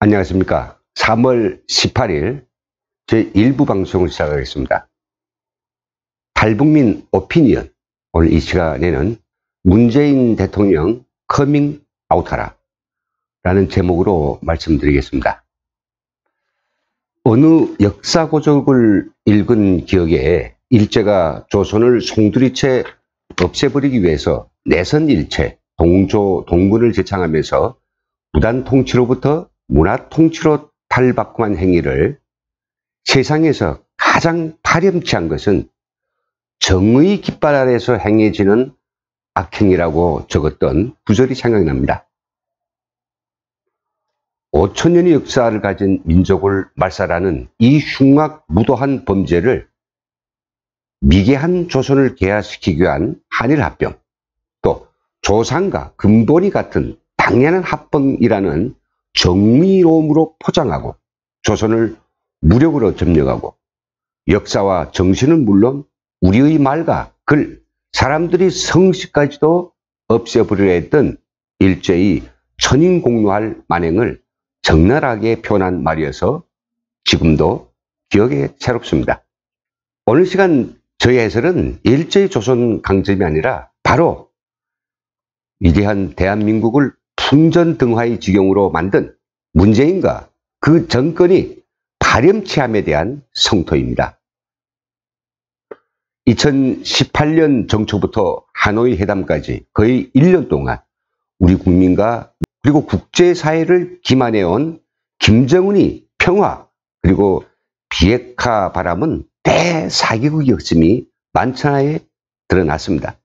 안녕하십니까. 3월 18일 제1부 방송을 시작하겠습니다. 탈북민 오피니언, 오늘 이 시간에는 문재인 대통령 커밍 아웃하라 라는 제목으로 말씀드리겠습니다. 어느 역사고적을 읽은 기억에 일제가 조선을 송두리째 없애버리기 위해서 내선일체, 동군을 제창하면서 무단 통치로부터 문화 통치로 탈바꿈한 행위를 세상에서 가장 파렴치한 것은 정의 깃발 아래서 행해지는 악행이라고 적었던 구절이 생각납니다. 5천년의 역사를 가진 민족을 말살하는 이 흉악무도한 범죄를 미개한 조선을 개화시키기 위한 한일합병, 또 조상과 근본이 같은 당연한 합병이라는 정의로움으로 포장하고 조선을 무력으로 점령하고 역사와 정신은 물론 우리의 말과 글, 사람들이 성씨까지도 없애버리려 했던 일제의 천인공노할 만행을 적나라하게 표현한 말이어서 지금도 기억에 새롭습니다. 오늘 시간 저희 해설은 일제의 조선 강점이 아니라 바로 위대한 대한민국을 풍전등화의 지경으로 만든 문재인과 그 정권이 파렴치함에 대한 성토입니다. 2018년 정초부터 하노이 회담까지 거의 1년 동안 우리 국민과 그리고 국제사회를 기만해온 김정은이 평화 그리고 비핵화 바람은 대사기극이었음이 만천하에 드러났습니다.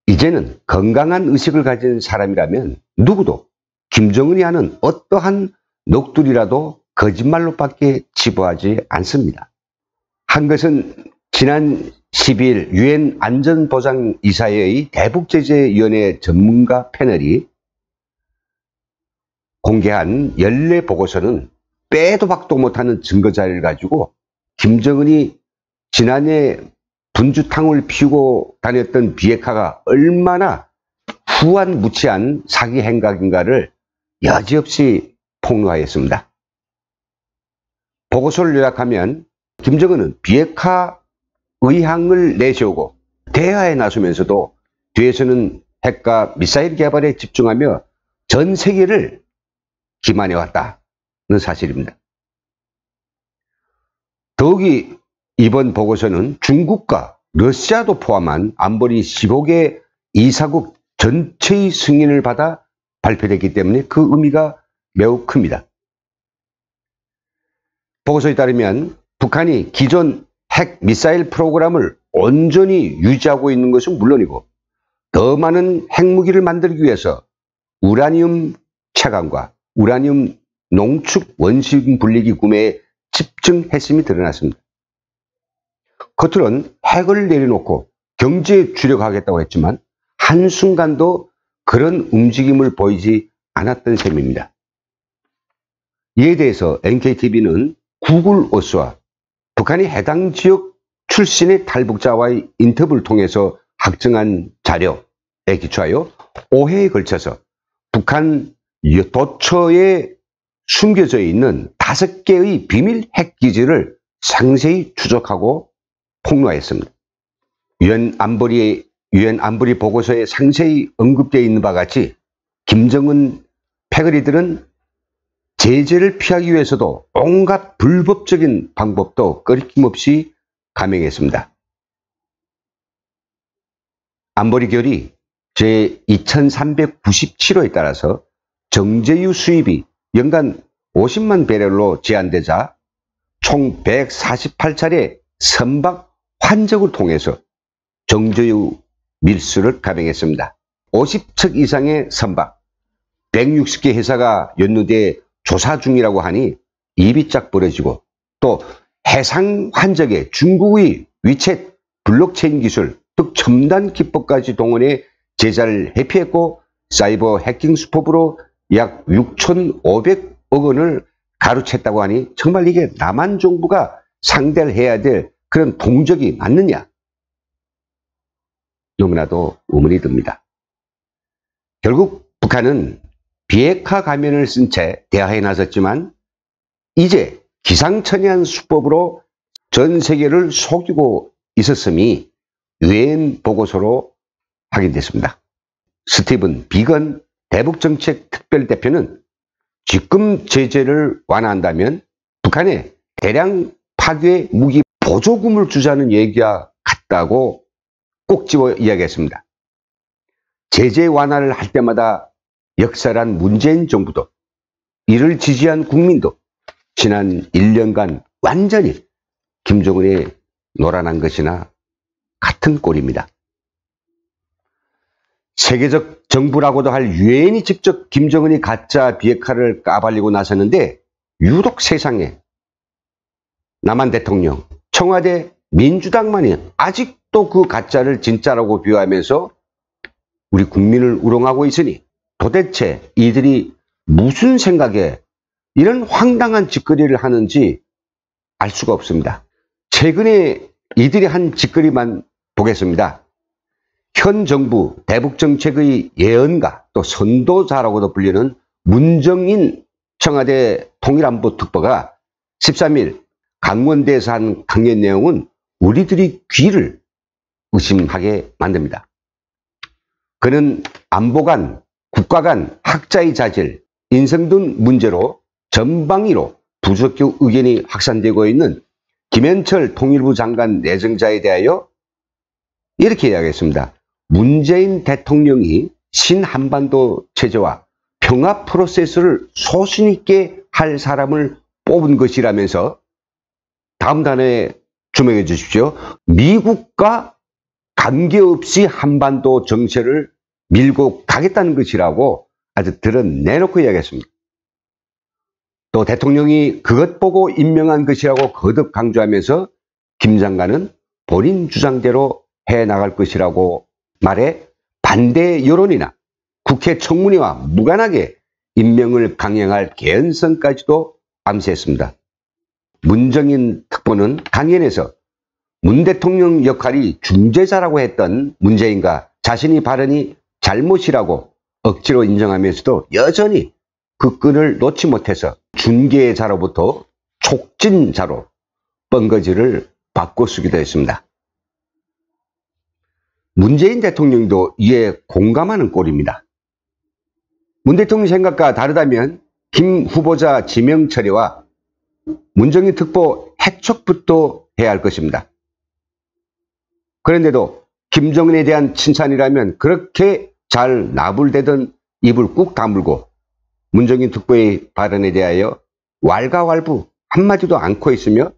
이제는 건강한 의식을 가진 사람이라면 누구도 김정은이 하는 어떠한 녹두리라도 거짓말로밖에 치부하지 않습니다. 한 것은 지난 12일 유엔 안전보장이사회의 대북제재위원회 전문가 패널이 공개한 연례 보고서는 빼도 박도 못하는 증거자료를 가지고 김정은이 지난해 분주탕을 피우고 다녔던 비핵화가 얼마나 후한무치한 사기 행각인가를 여지없이 폭로하였습니다. 보고서를 요약하면 김정은은 비핵화 의향을 내세우고 대화에 나서면서도 뒤에서는 핵과 미사일 개발에 집중하며 전 세계를 기만해왔다는 사실입니다. 더욱이 이번 보고서는 중국과 러시아도 포함한 안보리 15개 이사국 전체의 승인을 받아 발표됐기 때문에 그 의미가 매우 큽니다. 보고서에 따르면 북한이 기존 핵 미사일 프로그램을 온전히 유지하고 있는 것은 물론이고 더 많은 핵무기를 만들기 위해서 우라늄 채광과 우라늄 농축 원심 분리기 구매에 집중했음이 드러났습니다. 겉으로는 핵을 내려놓고 경제에 주력하겠다고 했지만 한순간도 그런 움직임을 보이지 않았던 셈입니다. 이에 대해서 NKTV는 구글 어스와 북한이 해당 지역 출신의 탈북자와의 인터뷰를 통해서 확정한 자료에 기초하여 5회에 걸쳐서 북한 도처에 숨겨져 있는 5개의 비밀 핵기지를 상세히 추적하고 폭로했습니다. 유엔 안보리 보고서에 상세히 언급되어 있는 바와 같이 김정은 패거리들은 제재를 피하기 위해서도 온갖 불법적인 방법도 끊임없이 감행했습니다. 안보리 결의 제2397호에 따라서 정제유 수입이 연간 50만 배럴로 제한되자 총 148차례 선박 환적을 통해서 정제유 밀수를 감행했습니다. 50척 이상의 선박, 160개 회사가 연루돼 조사 중이라고 하니 입이 쫙 벌어지고 또 해상 환적에 중국의 위챗 블록체인 기술, 즉 첨단 기법까지 동원해 제자를 회피했고 사이버 해킹 수법으로 약 6,500억 원을 가로챘다고 하니 정말 이게 남한 정부가 상대를 해야 될 그런 동적이 맞느냐? 너무나도 의문이 듭니다. 결국 북한은 비핵화 가면을 쓴 채 대화에 나섰지만 이제 기상천외한 수법으로 전 세계를 속이고 있었음이 유엔 보고서로 확인됐습니다. 스티븐 비건 대북정책 특별대표는 지금 제재를 완화한다면 북한에 대량 파괴 무기 보조금을 주자는 얘기와 같다고 꼭 집어 이야기했습니다. 제재 완화를 할 때마다 역사란 문재인 정부도 이를 지지한 국민도 지난 1년간 완전히 김정은에 놀아난 것이나 같은 꼴입니다. 세계적 정부라고도 할 유엔이 직접 김정은이 가짜 비핵화를 까발리고 나섰는데 유독 세상에 남한 대통령, 청와대, 민주당만이 아직도 그 가짜를 진짜라고 비유하면서 우리 국민을 우롱하고 있으니 도대체 이들이 무슨 생각에 이런 황당한 짓거리를 하는지 알 수가 없습니다. 최근에 이들이 한 짓거리만 보겠습니다. 현 정부 대북정책의 예언가 또 선도자라고도 불리는 문정인 청와대 통일안보특보가 13일 강원대에서 한 강연 내용은 우리들이 귀를 의심하게 만듭니다. 그는 안보 간, 국가 간 학자의 자질, 인성 등 문제로 전방위로 부적격 의견이 확산되고 있는 김현철 통일부 장관 내정자에 대하여 이렇게 이야기했습니다. 문재인 대통령이 신한반도 체제와 평화 프로세스를 소신 있게 할 사람을 뽑은 것이라면서 다음 단어에 주목해 주십시오. 미국과 관계없이 한반도 정세를 밀고 가겠다는 것이라고 아주 드러내놓고 이야기했습니다. 또 대통령이 그것 보고 임명한 것이라고 거듭 강조하면서 김 장관은 본인 주장대로 해나갈 것이라고 말해 반대 여론이나 국회 청문회와 무관하게 임명을 강행할 개연성까지도 암시했습니다. 문정인 특보는 강연에서 문 대통령 역할이 중재자라고 했던 문재인과 자신이 발언이 잘못이라고 억지로 인정하면서도 여전히 그 끈을 놓지 못해서 중개자로부터 촉진자로 뻥거지를 바꿔쓰기도 했습니다. 문재인 대통령도 이에 공감하는 꼴입니다. 문 대통령 생각과 다르다면 김 후보자 지명 처리와 문정인 특보 해촉부터 해야 할 것입니다. 그런데도 김정은에 대한 칭찬이라면 그렇게 잘 나불대던 입을 꾹 다물고 문정인 특보의 발언에 대하여 왈가왈부 한마디도 않고 있으며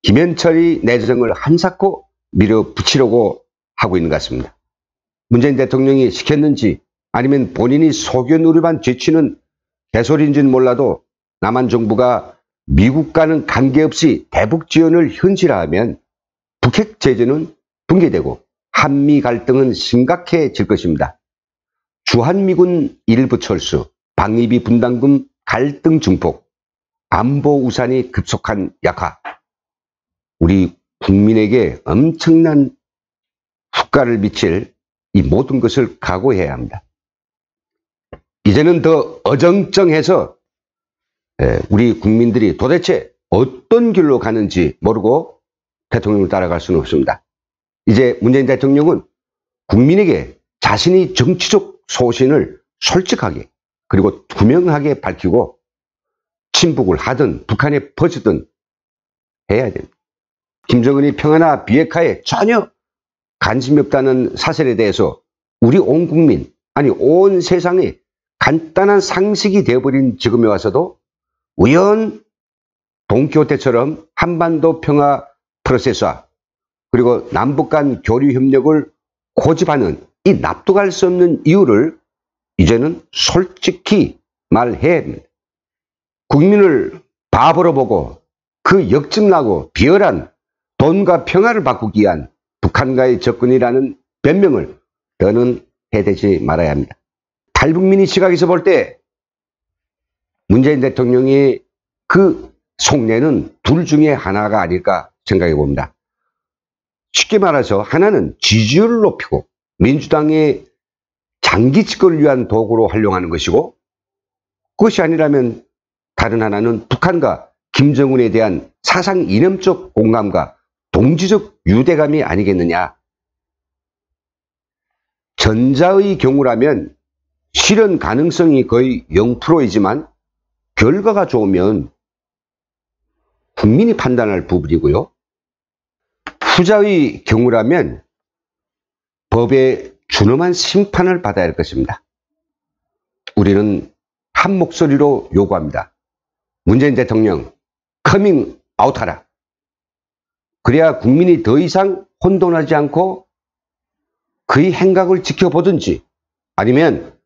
김현철이 내정을 한사코 밀어붙이려고 하고 있는 것 같습니다. 문재인 대통령이 시켰는지 아니면 본인이 속여 누리만 죄치는 개소리인지는 몰라도 남한 정부가 미국과는 관계없이 대북 지원을 현실화하면 북핵 제재는 붕괴되고 한미 갈등은 심각해질 것입니다. 주한미군 일부 철수, 방위비 분담금 갈등 증폭, 안보 우산이 급속한 약화, 우리 국민에게 엄청난 후과를 미칠 이 모든 것을 각오해야 합니다. 이제는 더 어정쩡해서 우리 국민들이 도대체 어떤 길로 가는지 모르고 대통령을 따라갈 수는 없습니다. 이제 문재인 대통령은 국민에게 자신이 정치적 소신을 솔직하게 그리고 투명하게 밝히고 친북을 하든 북한에 퍼지든 해야 됩니다. 김정은이 평화나 비핵화에 전혀 관심이 없다는 사실에 대해서 우리 온 국민, 아니 온 세상에 간단한 상식이 되어버린 지금에 와서도 우연 동키호테처럼 한반도 평화 프로세스와 그리고 남북 간 교류 협력을 고집하는 이 납득할 수 없는 이유를 이제는 솔직히 말해야 합니다. 국민을 바보로 보고 그 역증나고 비열한 돈과 평화를 바꾸기 위한 북한과의 접근이라는 변명을 더는 해대지 말아야 합니다. 탈북민의 시각에서 볼 때 문재인 대통령의 그 속내는 둘 중에 하나가 아닐까 생각해 봅니다. 쉽게 말해서 하나는 지지율을 높이고 민주당의 장기 집권을 위한 도구로 활용하는 것이고 그것이 아니라면 다른 하나는 북한과 김정은에 대한 사상 이념적 공감과 동지적 유대감이 아니겠느냐. 전자의 경우라면 실현 가능성이 거의 0%이지만 결과가 좋으면 국민이 판단할 부분이고요. 후자의 경우라면 법의 준엄한 심판을 받아야 할 것입니다. 우리는 한 목소리로 요구합니다. 문재인 대통령 커밍 아웃하라. 그래야 국민이 더 이상 혼돈하지 않고 그의 행각을 지켜보든지 아니면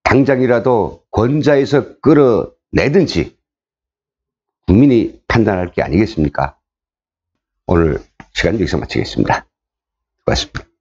당장이라도 권좌에서 끌어내든지 국민이 판단할 게 아니겠습니까? 오늘 시간 여기서 마치겠습니다. 고맙습니다.